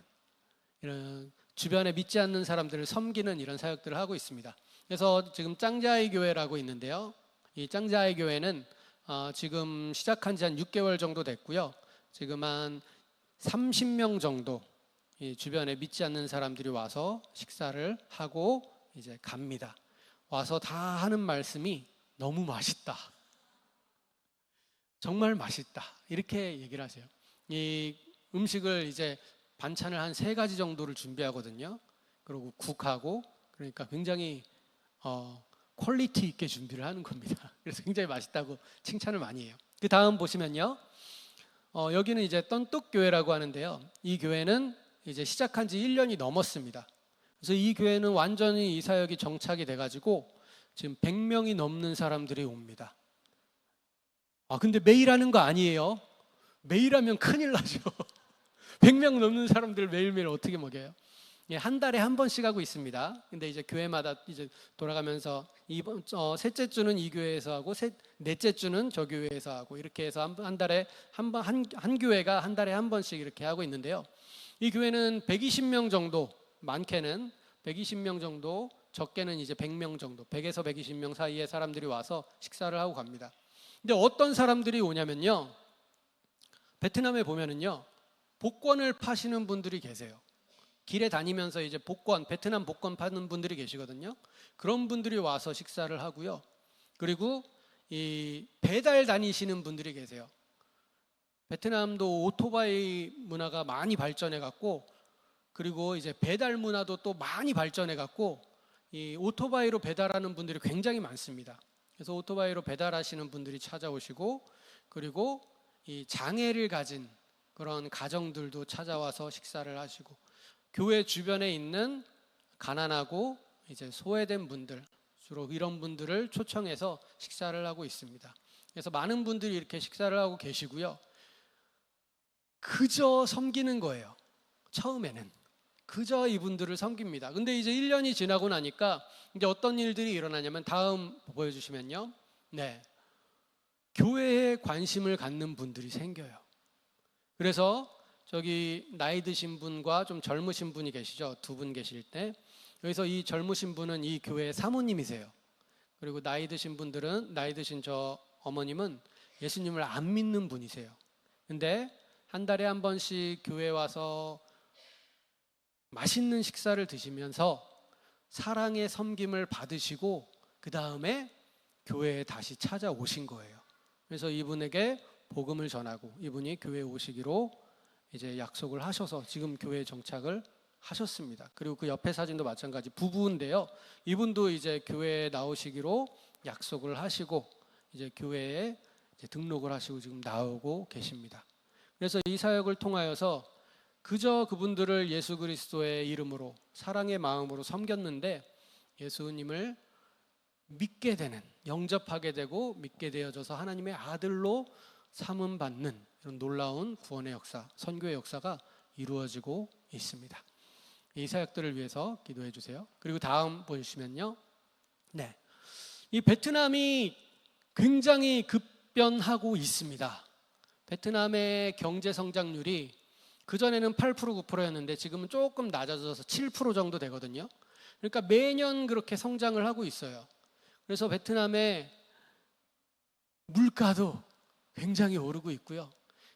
[SPEAKER 1] 이런 주변에 믿지 않는 사람들을 섬기는 이런 사역들을 하고 있습니다. 그래서 지금 짱자이 교회라고 있는데요. 이 짱자이 교회는 지금 시작한 지 한 6개월 정도 됐고요. 지금 한 30명 정도 이 주변에 믿지 않는 사람들이 와서 식사를 하고 이제 갑니다. 와서 다 하는 말씀이 너무 맛있다. 정말 맛있다. 이렇게 얘기를 하세요. 이 음식을 이제 반찬을 한 3가지 정도를 준비하거든요. 그리고 국하고 그러니까 굉장히 퀄리티 있게 준비를 하는 겁니다. 그래서 굉장히 맛있다고 칭찬을 많이 해요. 그 다음 보시면요. 여기는 이제 떤뚝교회라고 하는데요. 이 교회는 이제 시작한 지 1년이 넘었습니다. 그래서 이 교회는 완전히 이 사역이 정착이 돼가지고 지금 100명이 넘는 사람들이 옵니다. 근데 매일 하는 거 아니에요. 매일 하면 큰일 나죠. 100명 넘는 사람들을 매일매일 어떻게 먹여요? 한 달에 한 번씩 하고 있습니다. 근데 이제 교회마다 이제 돌아가면서 셋째 주는 이 교회에서 하고 넷째 주는 저 교회에서 하고 이렇게 해서 한 달에 한 교회가 한 달에 한 번씩 이렇게 하고 있는데요. 이 교회는 120명 정도, 많게는 120명 정도, 적게는 이제 100명 정도, 100에서 120명 사이의 사람들이 와서 식사를 하고 갑니다. 근데 어떤 사람들이 오냐면요. 베트남에 보면은요. 복권을 파시는 분들이 계세요. 길에 다니면서 이제 베트남 복권 파는 분들이 계시거든요. 그런 분들이 와서 식사를 하고요. 그리고 이 배달 다니시는 분들이 계세요. 베트남도 오토바이 문화가 많이 발전해 갖고, 그리고 이제 배달 문화도 또 많이 발전해 갖고, 이 오토바이로 배달하는 분들이 굉장히 많습니다. 그래서 오토바이로 배달하시는 분들이 찾아오시고, 그리고 이 장애를 가진 그런 가정들도 찾아와서 식사를 하시고, 교회 주변에 있는 가난하고 이제 소외된 분들, 주로 이런 분들을 초청해서 식사를 하고 있습니다. 그래서 많은 분들이 이렇게 식사를 하고 계시고요. 그저 섬기는 거예요. 처음에는 그저 이분들을 섬깁니다. 근데 이제 1년이 지나고 나니까 이제 어떤 일들이 일어나냐면, 다음 보여주시면요. 네, 교회에 관심을 갖는 분들이 생겨요. 그래서 저기 나이 드신 분과 좀 젊으신 분이 계시죠. 두 분 계실 때, 여기서 이 젊으신 분은 이 교회의 사모님이세요. 그리고 나이 드신 저 어머님은 예수님을 안 믿는 분이세요. 근데 한 달에 한 번씩 교회 와서 맛있는 식사를 드시면서 사랑의 섬김을 받으시고, 그 다음에 교회에 다시 찾아오신 거예요. 그래서 이분에게 복음을 전하고 이분이 교회에 오시기로 이제 약속을 하셔서 지금 교회에 정착을 하셨습니다. 그리고 그 옆에 사진도 마찬가지 부부인데요. 이분도 이제 교회에 나오시기로 약속을 하시고 이제 교회에 이제 등록을 하시고 지금 나오고 계십니다. 그래서 이 사역을 통하여서 그저 그분들을 예수 그리스도의 이름으로 사랑의 마음으로 섬겼는데, 예수님을 믿게 되는, 영접하게 되고 믿게 되어져서 하나님의 아들로 삼음 받는 이런 놀라운 구원의 역사, 선교의 역사가 이루어지고 있습니다. 이 사역들을 위해서 기도해 주세요. 그리고 다음 보시면요. 네, 이 베트남이 굉장히 급변하고 있습니다. 베트남의 경제 성장률이 그전에는 8% 9%였는데 지금은 조금 낮아져서 7% 정도 되거든요. 그러니까 매년 그렇게 성장을 하고 있어요. 그래서 베트남의 물가도 굉장히 오르고 있고요.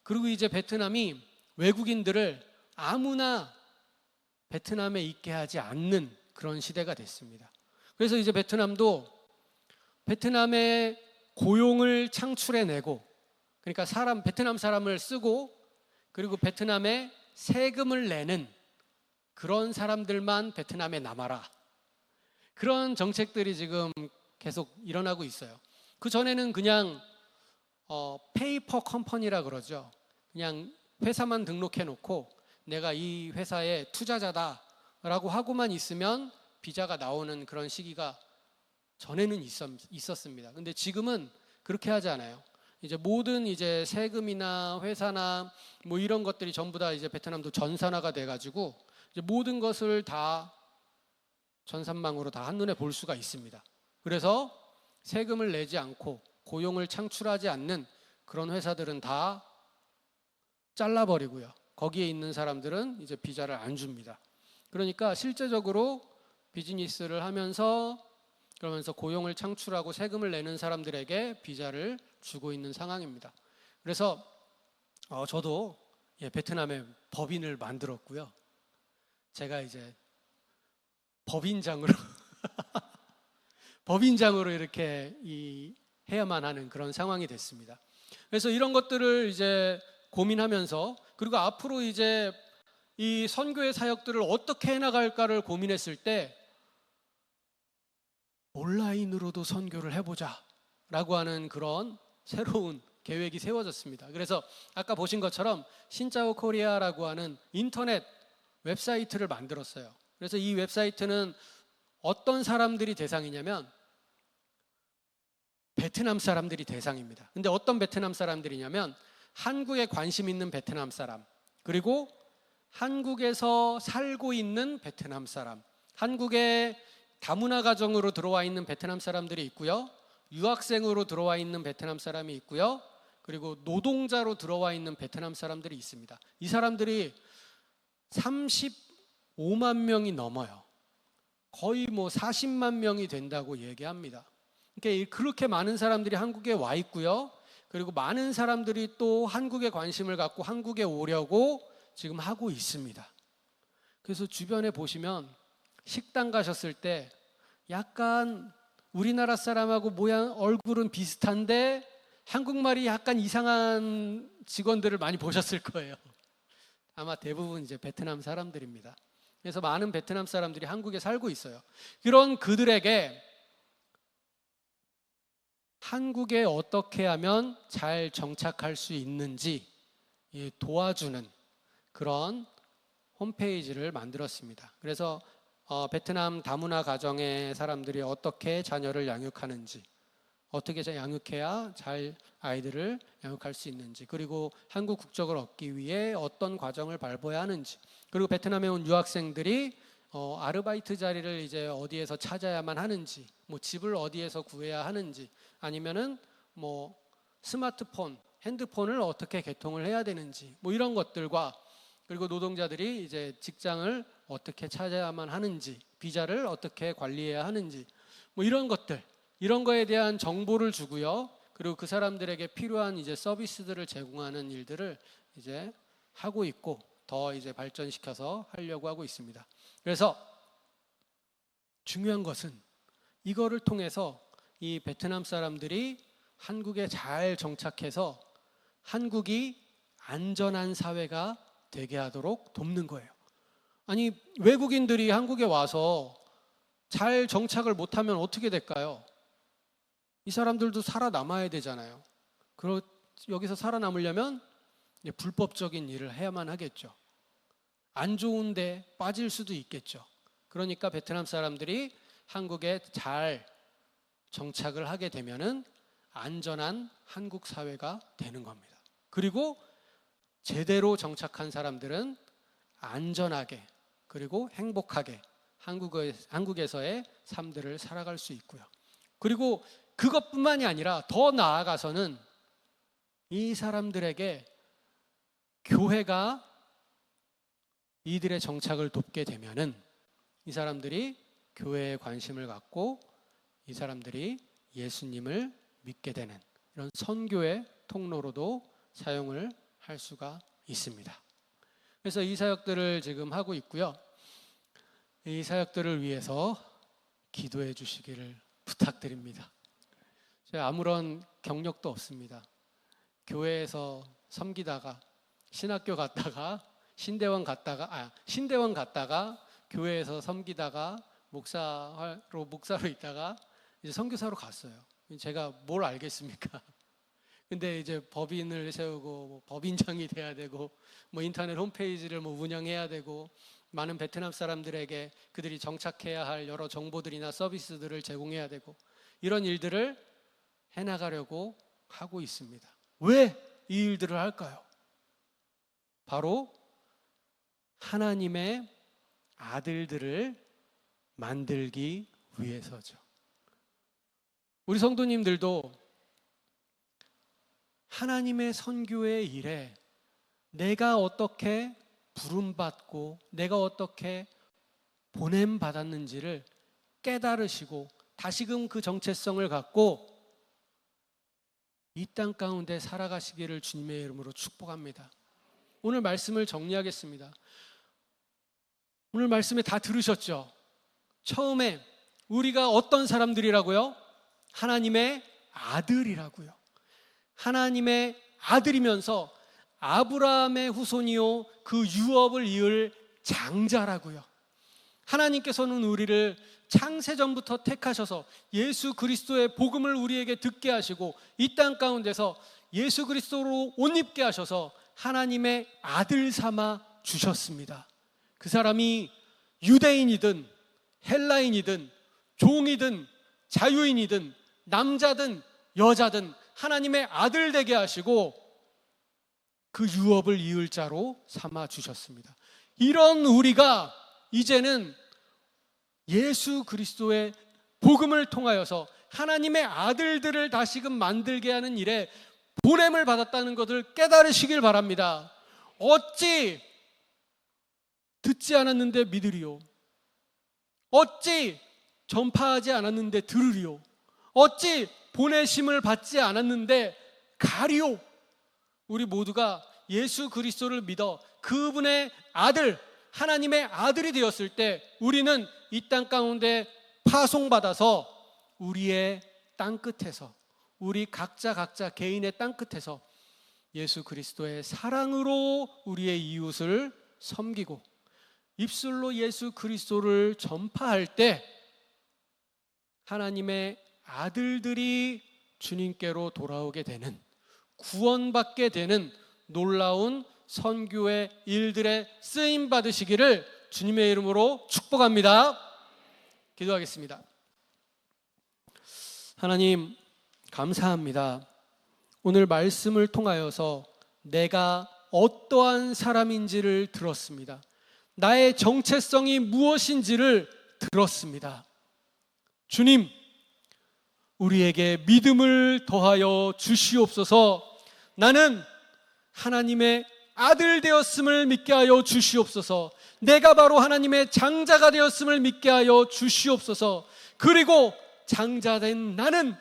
[SPEAKER 1] 그리고 이제 베트남이 외국인들을 아무나 베트남에 있게 하지 않는 그런 시대가 됐습니다. 그래서 이제 베트남도 베트남의 고용을 창출해내고, 그러니까 베트남 사람을 쓰고, 그리고 베트남에 세금을 내는 그런 사람들만 베트남에 남아라. 그런 정책들이 지금 계속 일어나고 있어요. 그 전에는 그냥 페이퍼 컴퍼니라 그러죠. 그냥 회사만 등록해 놓고 내가 이 회사의 투자자다라고 하고만 있으면 비자가 나오는 그런 시기가 전에는 있었습니다. 근데 지금은 그렇게 하지 않아요. 이제 모든 이제 세금이나 회사나 뭐 이런 것들이 전부 다 이제 베트남도 전산화가 돼가지고 이제 모든 것을 다 전산망으로 다 한눈에 볼 수가 있습니다. 그래서 세금을 내지 않고 고용을 창출하지 않는 그런 회사들은 다 잘라버리고요. 거기에 있는 사람들은 이제 비자를 안 줍니다. 그러니까 실제적으로 비즈니스를 하면서 그러면서 고용을 창출하고 세금을 내는 사람들에게 비자를 주고 있는 상황입니다. 그래서 저도 베트남에 법인을 만들었고요. 제가 이제 법인장으로 법인장으로 이렇게 해야만 하는 그런 상황이 됐습니다. 그래서 이런 것들을 이제 고민하면서, 그리고 앞으로 이제 이 선교의 사역들을 어떻게 해나갈까를 고민했을 때 온라인으로도 선교를 해보자 라고 하는 그런 새로운 계획이 세워졌습니다. 그래서 아까 보신 것처럼 신짜오 코리아라고 하는 인터넷 웹사이트를 만들었어요. 그래서 이 웹사이트는 어떤 사람들이 대상이냐면 베트남 사람들이 대상입니다. 근데 어떤 베트남 사람들이냐면 한국에 관심 있는 베트남 사람, 그리고 한국에서 살고 있는 베트남 사람, 한국에 다문화 가정으로 들어와 있는 베트남 사람들이 있고요, 유학생으로 들어와 있는 베트남 사람이 있고요, 그리고 노동자로 들어와 있는 베트남 사람들이 있습니다. 이 사람들이 35만 명이 넘어요. 거의 뭐 40만 명이 된다고 얘기합니다. 그러니까 그렇게 많은 사람들이 한국에 와 있고요, 그리고 많은 사람들이 또 한국에 관심을 갖고 한국에 오려고 지금 하고 있습니다. 그래서 주변에 보시면 식당 가셨을 때 약간 우리나라 사람하고 모양 얼굴은 비슷한데 한국말이 약간 이상한 직원들을 많이 보셨을 거예요. 아마 대부분 이제 베트남 사람들입니다. 그래서 많은 베트남 사람들이 한국에 살고 있어요. 그런 그들에게 한국에 어떻게 하면 잘 정착할 수 있는지 도와주는 그런 홈페이지를 만들었습니다. 그래서 베트남 다문화 가정의 사람들이 어떻게 자녀를 양육하는지, 어떻게 양육해야 잘 아이들을 양육할 수 있는지, 그리고 한국 국적을 얻기 위해 어떤 과정을 밟아야 하는지, 그리고 베트남에 온 유학생들이 아르바이트 자리를 이제 어디에서 찾아야만 하는지, 뭐 집을 어디에서 구해야 하는지, 아니면은 뭐 스마트폰, 핸드폰을 어떻게 개통을 해야 되는지, 뭐 이런 것들과, 그리고 노동자들이 이제 직장을 어떻게 찾아야만 하는지, 비자를 어떻게 관리해야 하는지, 뭐 이런 것들, 이런 거에 대한 정보를 주고요. 그리고 그 사람들에게 필요한 이제 서비스들을 제공하는 일들을 이제 하고 있고, 더 이제 발전시켜서 하려고 하고 있습니다. 그래서 중요한 것은 이거를 통해서 이 베트남 사람들이 한국에 잘 정착해서 한국이 안전한 사회가 되게 하도록 돕는 거예요. 아니, 외국인들이 한국에 와서 잘 정착을 못하면 어떻게 될까요? 이 사람들도 살아남아야 되잖아요. 여기서 살아남으려면 불법적인 일을 해야만 하겠죠. 안 좋은데 빠질 수도 있겠죠. 그러니까 베트남 사람들이 한국에 잘 정착을 하게 되면은 안전한 한국 사회가 되는 겁니다. 그리고 제대로 정착한 사람들은 안전하게 그리고 행복하게 한국에서의 삶들을 살아갈 수 있고요. 그리고 그것뿐만이 아니라 더 나아가서는 이 사람들에게 교회가 이들의 정착을 돕게 되면은 이 사람들이 교회에 관심을 갖고 이 사람들이 예수님을 믿게 되는 이런 선교의 통로로도 사용을 할 수가 있습니다. 그래서 이 사역들을 지금 하고 있고요. 이 사역들을 위해서 기도해 주시기를 부탁드립니다. 제가 아무런 경력도 없습니다. 교회에서 섬기다가 신학교 갔다가 신대원 갔다가 교회에서 섬기다가 목사로 있다가 이제 선교사로 갔어요. 제가 뭘 알겠습니까? 근데 이제 법인을 세우고 뭐 법인장이 돼야 되고 뭐 인터넷 홈페이지를 뭐 운영해야 되고 많은 베트남 사람들에게 그들이 정착해야 할 여러 정보들이나 서비스들을 제공해야 되고 이런 일들을 해나가려고 하고 있습니다. 왜 이 일들을 할까요? 바로 하나님의 아들들을 만들기 위해서죠. 우리 성도님들도 하나님의 선교의 일에 내가 어떻게 부름받고 내가 어떻게 보냄받았는지를 깨달으시고 다시금 그 정체성을 갖고 이 땅 가운데 살아가시기를 주님의 이름으로 축복합니다. 오늘 말씀을 정리하겠습니다. 오늘 말씀에 다 들으셨죠? 처음에 우리가 어떤 사람들이라고요? 하나님의 아들이라고요. 하나님의 아들이면서 아브라함의 후손이요 그 유업을 이을 장자라고요. 하나님께서는 우리를 창세전부터 택하셔서 예수 그리스도의 복음을 우리에게 듣게 하시고 이 땅 가운데서 예수 그리스도로 옷 입게 하셔서 하나님의 아들 삼아 주셨습니다. 그 사람이 유대인이든 헬라인이든 종이든 자유인이든 남자든 여자든 하나님의 아들 되게 하시고 그 유업을 이을 자로 삼아 주셨습니다. 이런 우리가 이제는 예수 그리스도의 복음을 통하여서 하나님의 아들들을 다시금 만들게 하는 일에 보냄을 받았다는 것을 깨달으시길 바랍니다. 어찌 듣지 않았는데 믿으리요? 어찌 전파하지 않았는데 들으리요? 어찌 보내심을 받지 않았는데 가리요? 우리 모두가 예수 그리스도를 믿어 그분의 아들, 하나님의 아들이 되었을 때 우리는 이 땅 가운데 파송받아서 우리의 땅끝에서, 우리 각자 개인의 땅끝에서 예수 그리스도의 사랑으로 우리의 이웃을 섬기고 입술로 예수 그리스도를 전파할 때 하나님의 아들들이 주님께로 돌아오게 되는, 구원받게 되는 놀라운 선교의 일들에 쓰임 받으시기를 주님의 이름으로 축복합니다. 기도하겠습니다. 하나님, 감사합니다. 오늘 말씀을 통하여서 내가 어떠한 사람인지를 들었습니다. 나의 정체성이 무엇인지를 들었습니다. 주님, 우리에게 믿음을 더하여 주시옵소서. 나는 하나님의 아들 되었음을 믿게 하여 주시옵소서. 내가 바로 하나님의 장자가 되었음을 믿게 하여 주시옵소서. 그리고 장자된 나는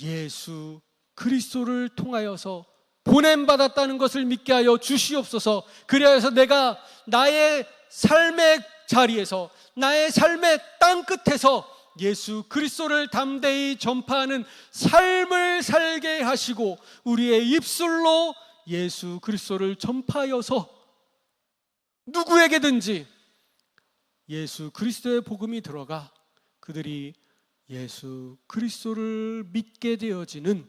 [SPEAKER 1] 예수 그리스도를 통하여서 보냄받았다는 것을 믿게 하여 주시옵소서. 그리하여서 내가 나의 삶의 자리에서, 나의 삶의 땅끝에서 예수 그리스도를 담대히 전파하는 삶을 살게 하시고 우리의 입술로 예수 그리스도를 전파하여서 누구에게든지 예수 그리스도의 복음이 들어가 그들이 예수 그리스도를 믿게 되어지는,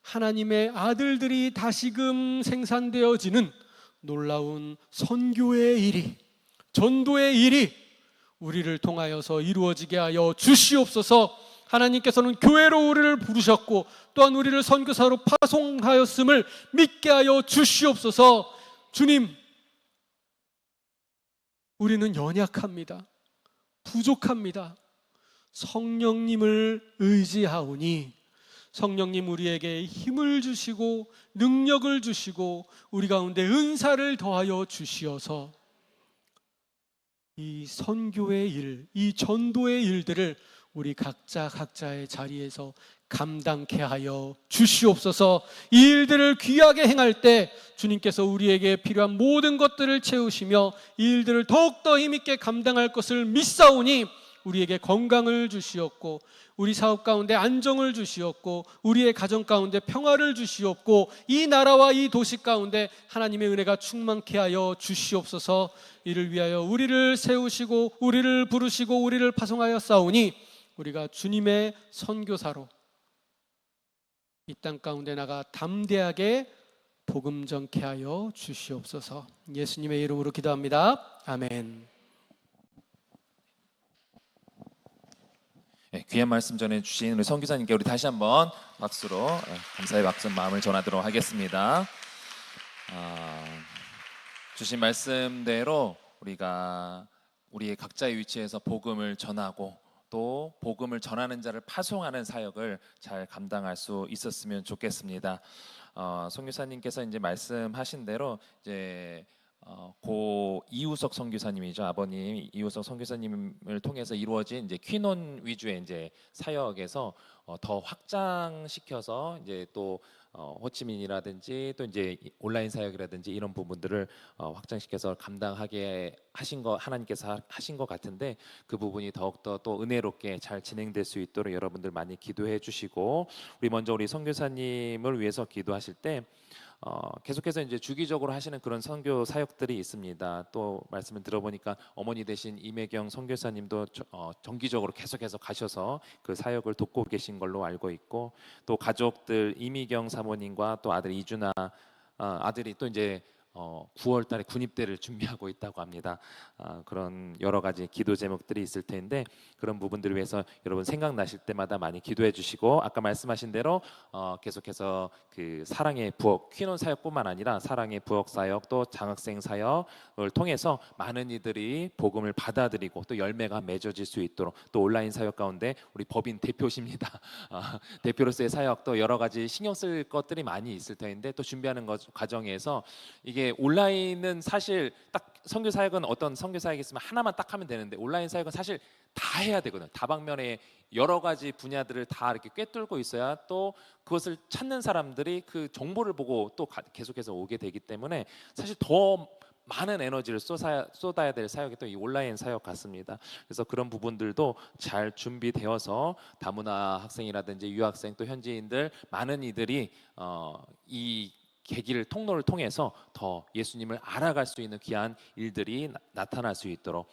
[SPEAKER 1] 하나님의 아들들이 다시금 생산되어지는 놀라운 선교의 일이, 전도의 일이 우리를 통하여서 이루어지게 하여 주시옵소서. 하나님께서는 교회로 우리를 부르셨고 또한 우리를 선교사로 파송하였음을 믿게 하여 주시옵소서. 주님, 우리는 연약합니다. 부족합니다. 성령님을 의지하오니 성령님 우리에게 힘을 주시고 능력을 주시고 우리 가운데 은사를 더하여 주시어서 이 선교의 일, 이 전도의 일들을 우리 각자의 자리에서 감당케 하여 주시옵소서. 이 일들을 귀하게 행할 때 주님께서 우리에게 필요한 모든 것들을 채우시며 이 일들을 더욱더 힘있게 감당할 것을 믿사오니 우리에게 건강을 주시옵고 우리 사업 가운데 안정을 주시옵고 우리의 가정 가운데 평화를 주시옵고 이 나라와 이 도시 가운데 하나님의 은혜가 충만케 하여 주시옵소서. 이를 위하여 우리를 세우시고 우리를 부르시고 우리를 파송하여 싸우니 우리가 주님의 선교사로 이 땅 가운데 나가 담대하게 복음 전케 하여 주시옵소서. 예수님의 이름으로 기도합니다. 아멘.
[SPEAKER 2] 귀한 말씀 전해주신 우리 선교사님께 우리 다시 한번 박수로 감사의 박수 마음을 전하도록 하겠습니다. 주신 말씀대로 우리가 우리의 각자의 위치에서 복음을 전하고 또 복음을 전하는 자를 파송하는 사역을 잘 감당할 수 있었으면 좋겠습니다. 선교사님께서 이제 말씀하신 대로 이제 고 이우석 선교사님이죠. 아버님 이우석 선교사님을 통해서 이루어진 이제 퀴논 위주의 이제 사역에서 더 확장시켜서 이제 또 호치민이라든지 또 이제 온라인 사역이라든지 이런 부분들을 확장시켜서 감당하게 하신 거 하나님께서 하신 것 같은데 그 부분이 더욱더 또 은혜롭게 잘 진행될 수 있도록 여러분들 많이 기도해 주시고 우리 먼저 우리 선교사님을 위해서 기도하실 때 계속해서 이제 주기적으로 하시는 그런 선교 사역들이 있습니다. 또 말씀을 들어보니까 어머니 되신 임혜경 선교사님도 정기적으로 계속해서 가셔서 그 사역을 돕고 계신 걸로 알고 있고 또 가족들 이미경 사모님과 또 아들 이준아 아들이 또 이제 9월 달에 군입대를 준비하고 있다고 합니다. 그런 여러 가지 기도 제목들이 있을 텐데 그런 부분들을 위해서 여러분 생각나실 때마다 많이 기도해 주시고 아까 말씀하신 대로 계속해서 그 사랑의 부엌 퀴논 사역뿐만 아니라 사랑의 부엌 사역 또 장학생 사역을 통해서 많은 이들이 복음을 받아들이고 또 열매가 맺어질 수 있도록 또 온라인 사역 가운데 우리 법인 대표십니다. 대표로서의 사역도 여러 가지 신경 쓸 것들이 많이 있을 텐데 또 준비하는 과정에서 이게 이게 온라인은 사실 딱 선교 사역은 어떤 선교 사역이 있으면 하나만 딱 하면 되는데 온라인 사역은 사실 다 해야 되거든요. 다방면에 여러 가지 분야들을 다 이렇게 꿰뚫고 있어야 또 그것을 찾는 사람들이 그 정보를 보고 또 계속해서 오게 되기 때문에 사실 더 많은 에너지를 쏟아야 될 사역이 또 이 온라인 사역 같습니다. 그래서 그런 부분들도 잘 준비되어서 다문화 학생이라든지 유학생 또 현지인들 많은 이들이 이 계기를 통로를 통해서 더 예수님을 알아갈 수 있는 귀한 일들이 나타날 수 있도록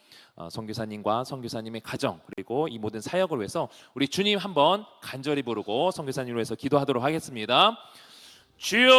[SPEAKER 2] 선교사님과 선교사님의 가정 그리고 이 모든 사역을 위해서 우리 주님 한번 간절히 부르고 선교사님을 위해서 기도하도록 하겠습니다. 주여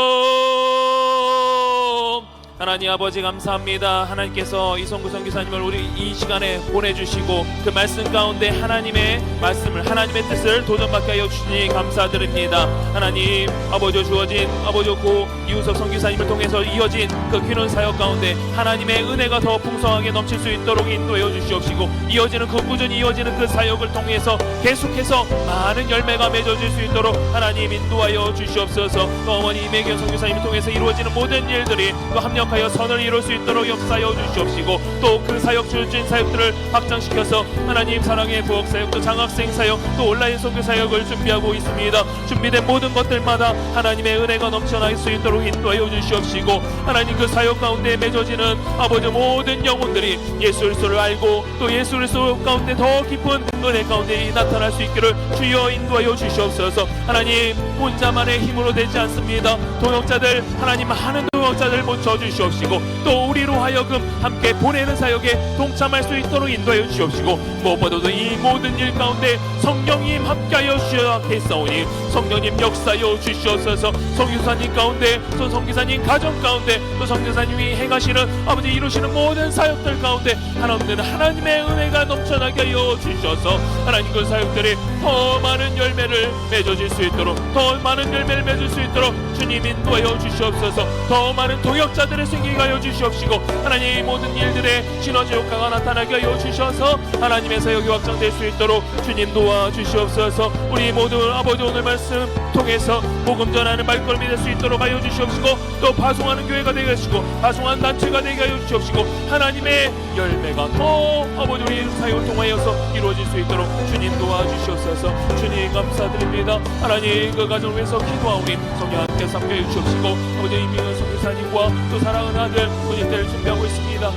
[SPEAKER 2] 하나님 아버지 감사합니다. 하나님께서 이성구 선교사님을 우리 이 시간에 보내주시고 그 말씀 가운데 하나님의 말씀을 하나님의 뜻을 도전받게 하여 주시니 감사드립니다. 하나님 아버지 주어진 아버지 고 이우석 선교사님을 통해서 이어진 그 귀한 사역 가운데 하나님의 은혜가 더 풍성하게 넘칠 수 있도록 인도해 주시옵시고 이어지는 그 꾸준히 이어지는 그 사역을 통해서 계속해서 많은 열매가 맺어질 수 있도록 하나님 인도하여 주시옵소서. 또 어머니 이매경 선교사님을 통해서 이루어지는 모든 일들이 또 합력하여 선을 이룰 수 있도록 역사하여 주시옵시고 또 그 사역 주어진 사역들을 확장시켜서 하나님 사랑의 부엌 사역 또 장학생 사역 또 온라인 선교 사역을 준비하고 있습니다. 준비된 모든 것들마다 하나님의 은혜가 넘쳐날 수 있도록 인도하여 주시옵시고 하나님 그 사역 가운데 맺어지는 아버지 모든 영혼들이 예수 그리스도를 알고 또 예수 그리스도 가운데 더 깊은 은혜 가운데 나타날 수 있기를 주여 인도하여 주시옵소서. 하나님 혼자만의 힘으로 되지 않습니다. 동역자들 하나님 많은 동역자들 모쳐 주시옵시고 또 우리로 하여금 함께 보내는 사역에 동참할 수 있도록 인도하여 주시옵시고 무엇보다도 이 모든 일 가운데 성령님 함께하여 주시옵소서. 성령님 역사하여 주시옵소서. 성교사님 가운데 또 성교사님 가정 가운데 또 성교사님이 행하시는 아버지 이루시는 모든 사역들 가운데 하나님은 하나님의 은혜가 넘쳐나게 하여 주셔서 하나님 그 사역들이 더 많은 열매를 맺어질 수 있도록 더 많은 열매를 맺을 수 있도록 주님 인도하여 주시옵소서. 더 많은 동역자들을 생기게 하여 주시옵시고 하나님 모든 일들의 시너지 효과가 나타나게 하여 주셔서 하나님의 사역이 확장될 수 있도록 주님 도와주시옵소서. 우리 모두 아버지 오늘 말씀 통해서 복음 전하는 발걸음이 될 수 있도록 하여 주시옵시고 또 파송하는 교회가 되게 하시고 파송하는 단체가 되게 하여 주시옵시고 하나님의 열매가 더 아버지 우리 사역을 통하여서 이루어질 수 있도록 주님 도와주시옵소서. 주님 감사드립니다. 하나님 그 가정을 위해서 기도하오니 성령 함께 삼겨 주시옵시고 아버지 이민현 선교사님과 또 사랑하는 아들 본인들을 준비하고 있습니다.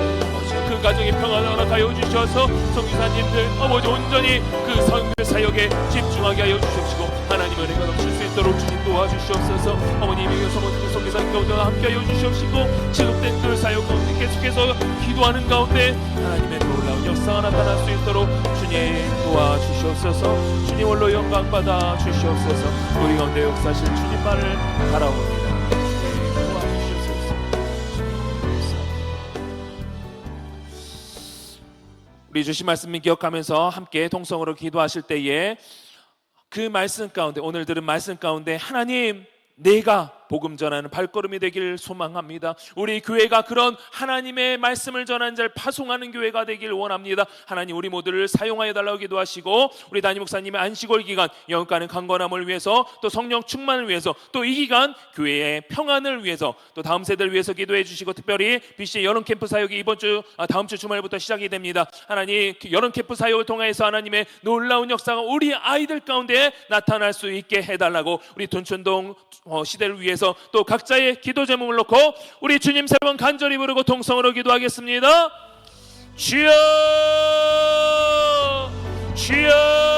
[SPEAKER 2] 그 가정의 평안을 허락하여 주셔서 선교사님들 아버지 온전히 그 선교 사역에 집중하게 하여 주시옵시고 하나님의 은혜가 넘칠 수 있도록 주님 도와주시옵소서. 어머님이 선교사님 가운데 함께하여 주시옵시고 지속된 그 사역 가운데 계속해서 기도하는 가운데 하나님의 놀라운 역사가 나타날 수 있도록 주님 도와주시옵소서. 주님 홀로 영광 받아 주시옵소서. 우리 가운데 역사하실 주님만을 바라옵니다. 우리 주신 말씀을 기억하면서 함께 통성으로 기도하실 때에 그 말씀 가운데 오늘 들은 말씀 가운데 하나님 내가 복음 전하는 발걸음이 되길 소망합니다. 우리 교회가 그런 하나님의 말씀을 전하는 자를 파송하는 교회가 되길 원합니다. 하나님 우리 모두를 사용하여 달라고 기도하시고 우리 담임 목사님의 안식월 기간 영가는 강건함을 위해서 또 성령 충만을 위해서 또 이 기간 교회의 평안을 위해서 또 다음 세대를 위해서 기도해 주시고 특별히 BC 여름 캠프 사역이 다음 주 주말부터 시작이 됩니다. 하나님 여름 캠프 사역을 통해서 하나님의 놀라운 역사가 우리 아이들 가운데 나타날 수 있게 해달라고 우리 둔촌동 시대를 위해서 또 각자의 기도 제목을 놓고 우리 주님 세 번 간절히 부르고 동성으로 기도하겠습니다. 주여 주여